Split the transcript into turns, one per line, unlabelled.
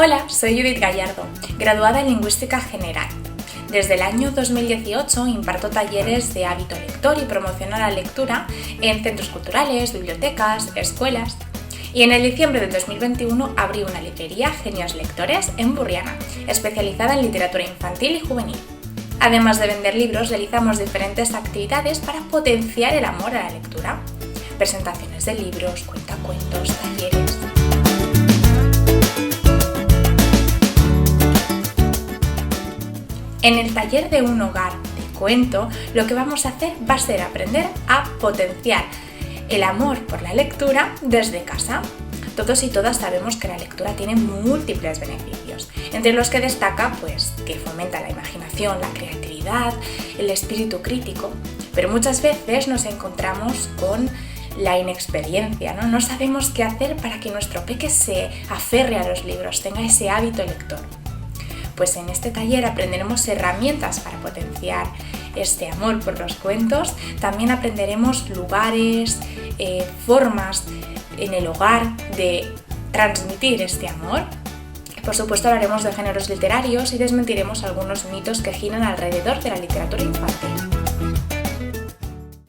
Hola, soy Judith Gallardo, graduada en Lingüística General. Desde el año 2018 imparto talleres de hábito lector y promoción a la lectura en centros culturales, bibliotecas, escuelas. Y en el diciembre de 2021 abrí una librería Genios Lectores en Burriana, especializada en literatura infantil y juvenil. Además de vender libros, realizamos diferentes actividades para potenciar el amor a la lectura. Presentaciones de libros, cuentacuentos, talleres. En el taller de un hogar de cuento, lo que vamos a hacer va a ser aprender a potenciar el amor por la lectura desde casa. Todos y todas sabemos que la lectura tiene múltiples beneficios, entre los que destaca que fomenta la imaginación, la creatividad, el espíritu crítico, pero muchas veces nos encontramos con la inexperiencia, ¿no? No sabemos qué hacer para que nuestro peque se aferre a los libros, tenga ese hábito lector. Pues en este taller aprenderemos herramientas para potenciar este amor por los cuentos. También aprenderemos lugares, formas en el hogar de transmitir este amor. Por supuesto hablaremos de géneros literarios y desmentiremos algunos mitos que giran alrededor de la literatura infantil.